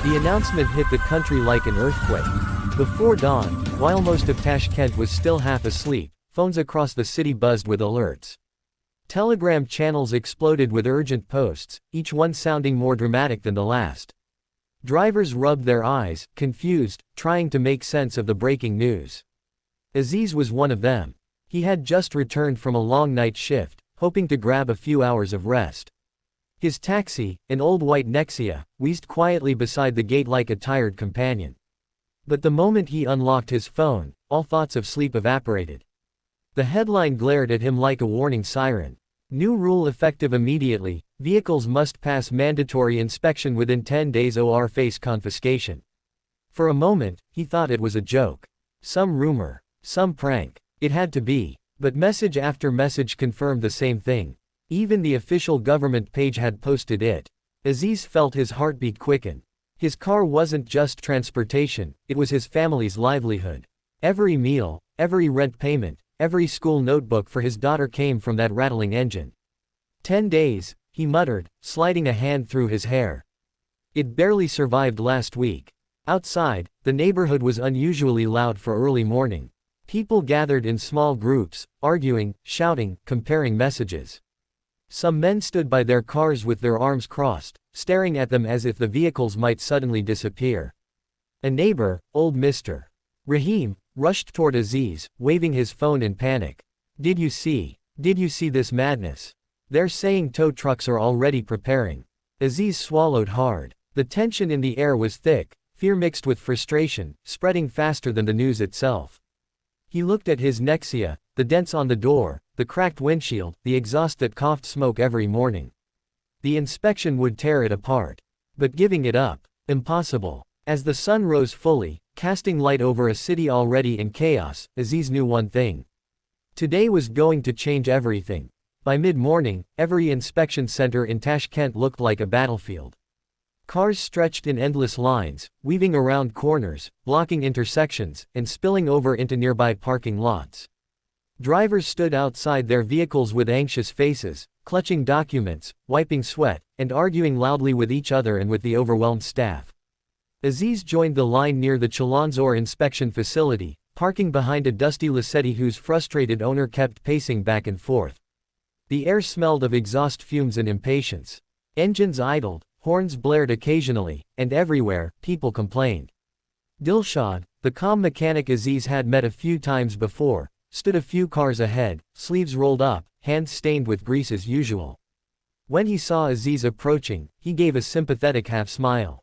The announcement hit the country like an earthquake. Before dawn, while most of Tashkent was still half asleep, phones across the city buzzed with alerts. Telegram channels exploded with urgent posts, each one sounding more dramatic than the last. Drivers rubbed their eyes, confused, trying to make sense of the breaking news. Aziz was one of them. He had just returned from a long night shift, hoping to grab a few hours of rest. His taxi, an old white Nexia, wheezed quietly beside the gate like a tired companion. But the moment he unlocked his phone, all thoughts of sleep evaporated. The headline glared at him like a warning siren. New rule effective immediately: vehicles must pass mandatory inspection within 10 days or face confiscation. For a moment, he thought it was a joke. Some rumor. Some prank. It had to be. But message after message confirmed the same thing. Even the official government page had posted it. Aziz felt his heartbeat quicken. His car wasn't just transportation, it was his family's livelihood. Every meal, every rent payment, every school notebook for his daughter came from that rattling engine. 10 days, he muttered, sliding a hand through his hair. It barely survived last week. Outside, the neighborhood was unusually loud for early morning. People gathered in small groups, arguing, shouting, comparing messages. Some men stood by their cars with their arms crossed, staring at them as if the vehicles might suddenly disappear. A neighbor, old Mr. Rahim, rushed toward Aziz, waving his phone in panic. Did you see this madness? They're saying tow trucks are already preparing." Aziz swallowed hard. The tension in the air was thick, fear mixed with frustration, spreading faster than the news itself. He looked at his Nexia, the dents on the door, the cracked windshield, the exhaust that coughed smoke every morning. The inspection would tear it apart. But giving it up? Impossible. As the sun rose fully, casting light over a city already in chaos, Aziz knew one thing. Today was going to change everything. By mid-morning, every inspection center in Tashkent looked like a battlefield. Cars stretched in endless lines, weaving around corners, blocking intersections, and spilling over into nearby parking lots. Drivers stood outside their vehicles with anxious faces, clutching documents, wiping sweat, and arguing loudly with each other and with the overwhelmed staff. Aziz joined the line near the Chalanzor inspection facility, parking behind a dusty Lacetti whose frustrated owner kept pacing back and forth. The air smelled of exhaust fumes and impatience. Engines idled, horns blared occasionally, and everywhere, people complained. Dilshad, the calm mechanic Aziz had met a few times before, stood a few cars ahead, sleeves rolled up, hands stained with grease as usual. When he saw Aziz approaching, he gave a sympathetic half-smile.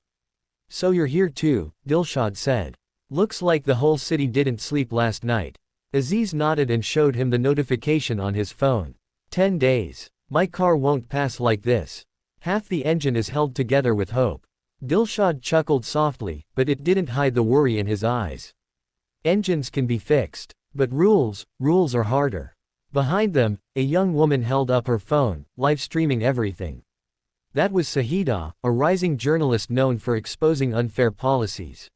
"So you're here too," Dilshad said. "Looks like the whole city didn't sleep last night." Aziz nodded and showed him the notification on his phone. 10 days. My car won't pass like this. Half the engine is held together with hope. Dilshad chuckled softly, but it didn't hide the worry in his eyes. Engines can be fixed. But rules are harder. Behind them, a young woman held up her phone, live streaming everything. That was Sahida, a rising journalist known for exposing unfair policies.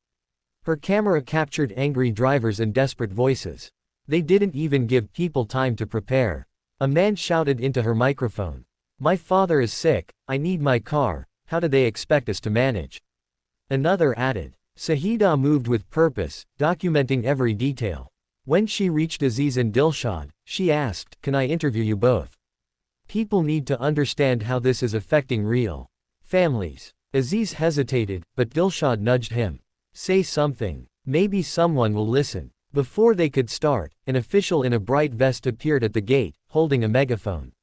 Her camera captured angry drivers and desperate voices. They didn't even give people time to prepare. A man shouted into her microphone. "My father is sick, I need my car, how do they expect us to manage?" Another added. Sahida moved with purpose, documenting every detail. When she reached Aziz and Dilshad, she asked, "Can I interview you both? People need to understand how this is affecting real families." Aziz hesitated, but Dilshad nudged him. "Say something. Maybe someone will listen." Before they could start, an official in a bright vest appeared at the gate, holding a megaphone.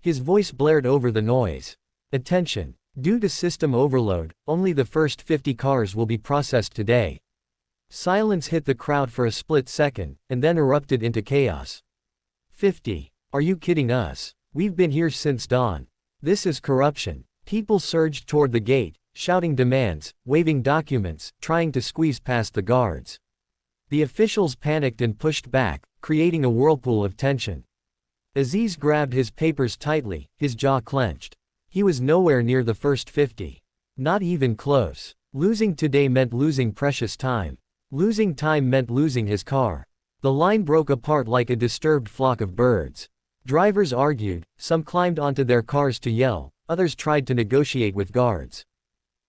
His voice blared over the noise. "Attention. Due to system overload, only the first 50 cars will be processed today." Silence hit the crowd for a split second, and then erupted into chaos. 50. Are you kidding us? We've been here since dawn. This is corruption. People surged toward the gate, shouting demands, waving documents, trying to squeeze past the guards. The officials panicked and pushed back, creating a whirlpool of tension. Aziz grabbed his papers tightly, his jaw clenched. He was nowhere near the first 50. Not even close. Losing today meant losing precious time. Losing time meant losing his car. The line broke apart like a disturbed flock of birds. Drivers argued, some climbed onto their cars to yell, others tried to negotiate with guards.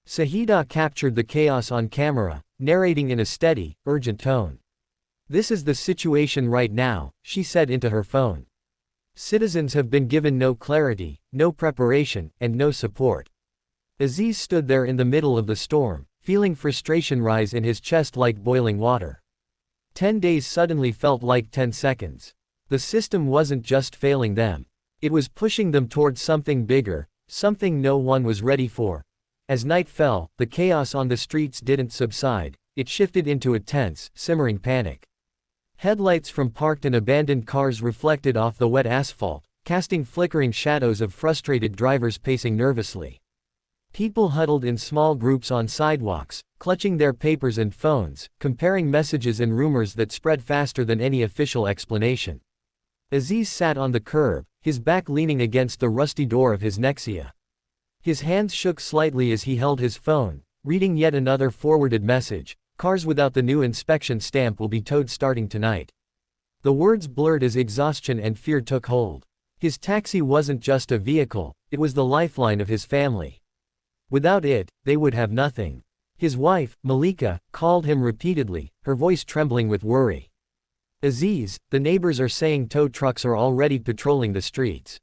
Sahida captured the chaos on camera, narrating in a steady, urgent tone. "This is the situation right now," she said into her phone. "Citizens have been given no clarity, no preparation, and no support." Aziz stood there in the middle of the storm, feeling frustration rise in his chest like boiling water. 10 days suddenly felt like 10 seconds. The system wasn't just failing them. It was pushing them towards something bigger, something no one was ready for. As night fell, the chaos on the streets didn't subside, it shifted into a tense, simmering panic. Headlights from parked and abandoned cars reflected off the wet asphalt, casting flickering shadows of frustrated drivers pacing nervously. People huddled in small groups on sidewalks, clutching their papers and phones, comparing messages and rumors that spread faster than any official explanation. Aziz sat on the curb, his back leaning against the rusty door of his Nexia. His hands shook slightly as he held his phone, reading yet another forwarded message: "Cars without the new inspection stamp will be towed starting tonight." The words blurred as exhaustion and fear took hold. His taxi wasn't just a vehicle, it was the lifeline of his family. Without it, they would have nothing. His wife, Malika, called him repeatedly, her voice trembling with worry. "Aziz, the neighbors are saying tow trucks are already patrolling the streets.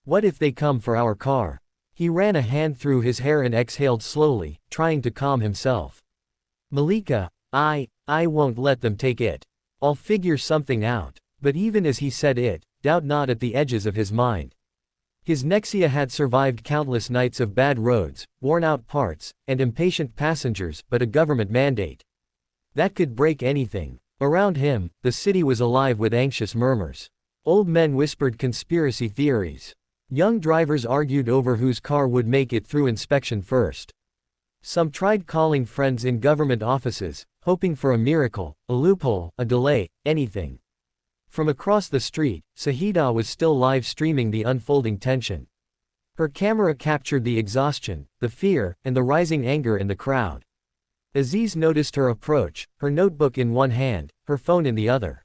What if they come for our car?" He ran a hand through his hair and exhaled slowly, trying to calm himself. "Malika, I won't let them take it. I'll figure something out." But even as he said it, doubt gnawed at the edges of his mind. His Nexia had survived countless nights of bad roads, worn-out parts, and impatient passengers, but a government mandate that could break anything. Around him, the city was alive with anxious murmurs. Old men whispered conspiracy theories. Young drivers argued over whose car would make it through inspection first. Some tried calling friends in government offices, hoping for a miracle, a loophole, a delay, anything. From across the street, Sahida was still live streaming the unfolding tension. Her camera captured the exhaustion, the fear, and the rising anger in the crowd. Aziz noticed her approach, her notebook in one hand, her phone in the other.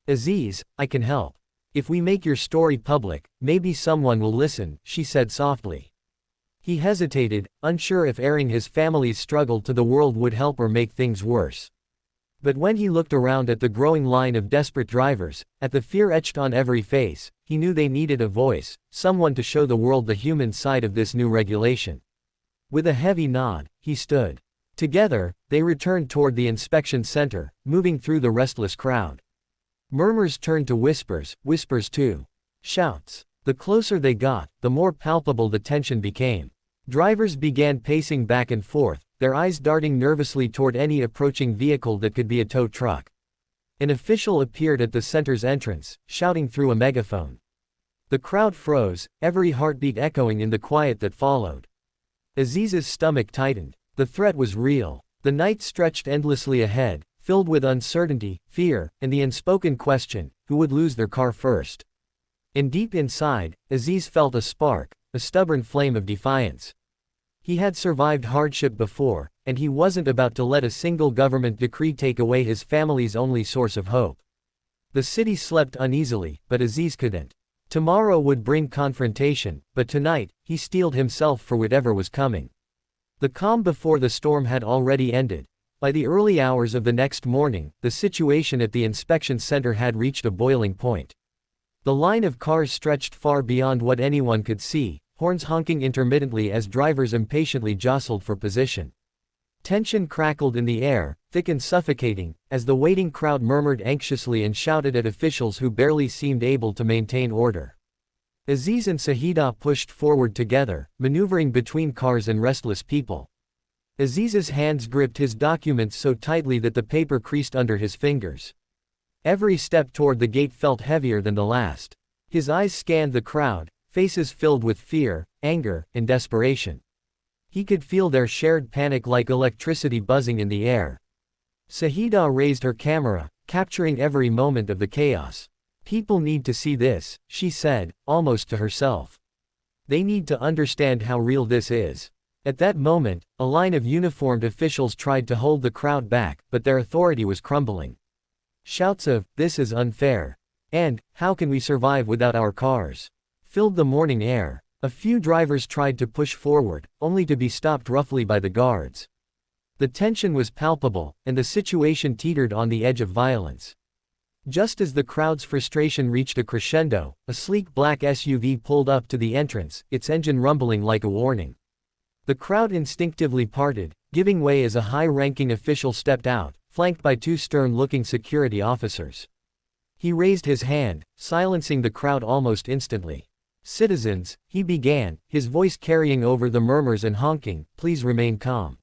"Aziz, I can help. If we make your story public, maybe someone will listen," she said softly. He hesitated, unsure if airing his family's struggle to the world would help or make things worse. But when he looked around at the growing line of desperate drivers, at the fear etched on every face, he knew they needed a voice, someone to show the world the human side of this new regulation. With a heavy nod, he stood. Together, they returned toward the inspection center, moving through the restless crowd. Murmurs turned to whispers, whispers to shouts. The closer they got, the more palpable the tension became. Drivers began pacing back and forth, their eyes darting nervously toward any approaching vehicle that could be a tow truck. An official appeared at the center's entrance, shouting through a megaphone. The crowd froze, every heartbeat echoing in the quiet that followed. Aziz's stomach tightened. The threat was real. The night stretched endlessly ahead, filled with uncertainty, fear, and the unspoken question, who would lose their car first? And deep inside, Aziz felt a spark, a stubborn flame of defiance. He had survived hardship before, and he wasn't about to let a single government decree take away his family's only source of hope. The city slept uneasily, but Aziz couldn't. Tomorrow would bring confrontation, but tonight, he steeled himself for whatever was coming. The calm before the storm had already ended. By the early hours of the next morning, the situation at the inspection center had reached a boiling point. The line of cars stretched far beyond what anyone could see, horns honking intermittently as drivers impatiently jostled for position. Tension crackled in the air, thick and suffocating, as the waiting crowd murmured anxiously and shouted at officials who barely seemed able to maintain order. Aziz and Sahida pushed forward together, maneuvering between cars and restless people. Aziz's hands gripped his documents so tightly that the paper creased under his fingers. Every step toward the gate felt heavier than the last. His eyes scanned the crowd, faces filled with fear, anger, and desperation. He could feel their shared panic like electricity buzzing in the air. Sahida raised her camera, capturing every moment of the chaos. "People need to see this," she said, almost to herself. "They need to understand how real this is." At that moment, a line of uniformed officials tried to hold the crowd back, but their authority was crumbling. Shouts of, "This is unfair," and "How can we survive without our cars?" filled the morning air. A few drivers tried to push forward, only to be stopped roughly by the guards. The tension was palpable, and the situation teetered on the edge of violence. Just as the crowd's frustration reached a crescendo, a sleek black SUV pulled up to the entrance, its engine rumbling like a warning. The crowd instinctively parted, giving way as a high-ranking official stepped out, flanked by two stern-looking security officers. He raised his hand, silencing the crowd almost instantly. "Citizens," he began, his voice carrying over the murmurs and honking, "please remain calm.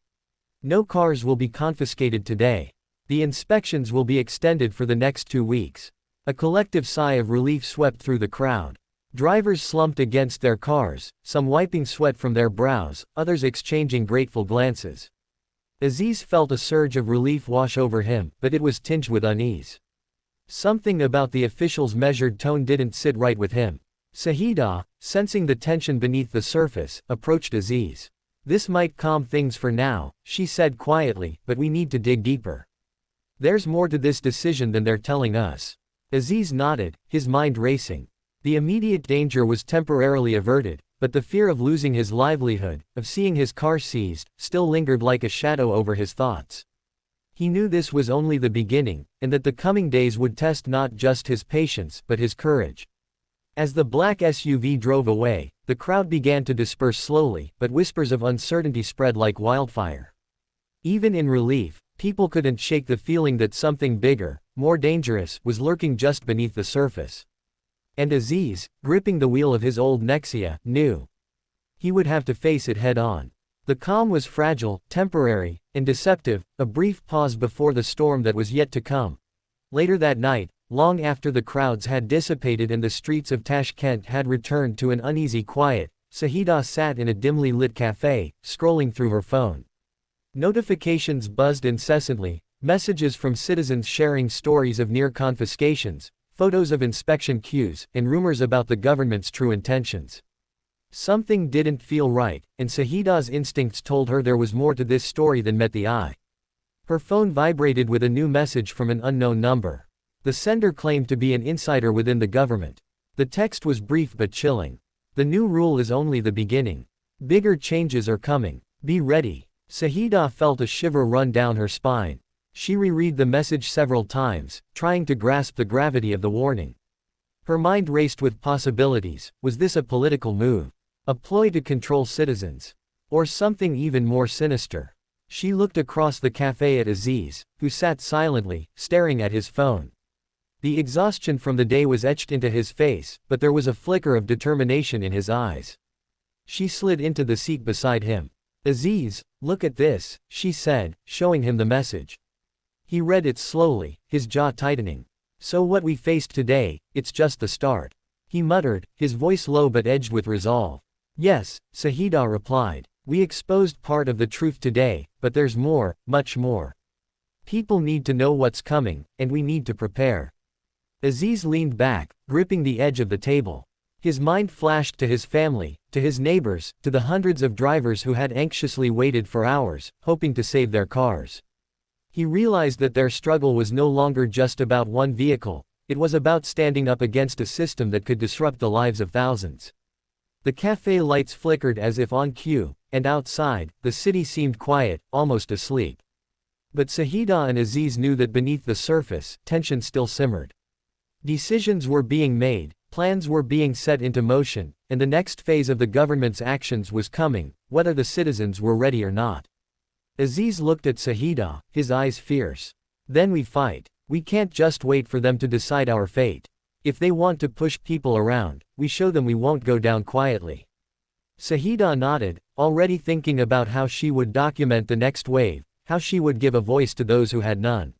No cars will be confiscated today. The inspections will be extended for the next 2 weeks." A collective sigh of relief swept through the crowd. Drivers slumped against their cars, some wiping sweat from their brows, others exchanging grateful glances. Aziz felt a surge of relief wash over him, but it was tinged with unease. Something about the official's measured tone didn't sit right with him. Sahidah, sensing the tension beneath the surface, approached Aziz. "This might calm things for now," she said quietly, "but we need to dig deeper. There's more to this decision than they're telling us." Aziz nodded, his mind racing. The immediate danger was temporarily averted, but the fear of losing his livelihood, of seeing his car seized, still lingered like a shadow over his thoughts. He knew this was only the beginning, and that the coming days would test not just his patience but his courage. As the black SUV drove away, the crowd began to disperse slowly, but whispers of uncertainty spread like wildfire. Even in relief, people couldn't shake the feeling that something bigger, more dangerous, was lurking just beneath the surface. And Aziz, gripping the wheel of his old Nexia, knew he would have to face it head-on. The calm was fragile, temporary, and deceptive, a brief pause before the storm that was yet to come. Later that night, long after the crowds had dissipated and the streets of Tashkent had returned to an uneasy quiet, Sahidah sat in a dimly lit cafe, scrolling through her phone. Notifications buzzed incessantly, messages from citizens sharing stories of near confiscations, photos of inspection queues, and rumors about the government's true intentions. Something didn't feel right, and Sahidah's instincts told her there was more to this story than met the eye. Her phone vibrated with a new message from an unknown number. The sender claimed to be an insider within the government. The text was brief but chilling. "The new rule is only the beginning. Bigger changes are coming. Be ready." Sahidah felt a shiver run down her spine. She reread the message several times, trying to grasp the gravity of the warning. Her mind raced with possibilities. Was this a political move? A ploy to control citizens? Or something even more sinister? She looked across the cafe at Aziz, who sat silently, staring at his phone. The exhaustion from the day was etched into his face, but there was a flicker of determination in his eyes. She slid into the seat beside him. "Aziz, look at this," she said, showing him the message. He read it slowly, his jaw tightening. "So what we faced today, it's just the start," he muttered, his voice low but edged with resolve. "Yes," Sahidah replied. "We exposed part of the truth today, but there's more, much more. People need to know what's coming, and we need to prepare." Aziz leaned back, gripping the edge of the table. His mind flashed to his family, to his neighbors, to the hundreds of drivers who had anxiously waited for hours, hoping to save their cars. He realized that their struggle was no longer just about one vehicle, it was about standing up against a system that could disrupt the lives of thousands. The cafe lights flickered as if on cue, and outside, the city seemed quiet, almost asleep. But Sahidah and Aziz knew that beneath the surface, tension still simmered. Decisions were being made, plans were being set into motion, and the next phase of the government's actions was coming, whether the citizens were ready or not. Aziz looked at Sahidah, his eyes fierce. "Then we fight. We can't just wait for them to decide our fate. If they want to push people around, we show them we won't go down quietly." Sahidah nodded, already thinking about how she would document the next wave, how she would give a voice to those who had none.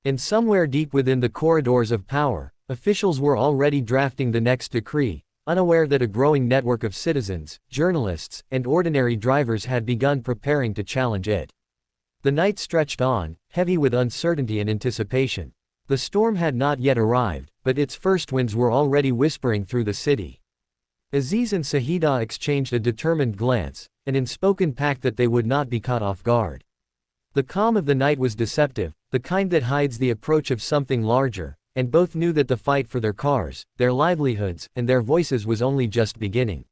And somewhere deep within the corridors of power, officials were already drafting the next decree, unaware that a growing network of citizens, journalists, and ordinary drivers had begun preparing to challenge it. The night stretched on, heavy with uncertainty and anticipation. The storm had not yet arrived, but its first winds were already whispering through the city. Aziz and Sahidah exchanged a determined glance, an unspoken pact that they would not be caught off guard. The calm of the night was deceptive, the kind that hides the approach of something larger, and both knew that the fight for their cars, their livelihoods, and their voices was only just beginning.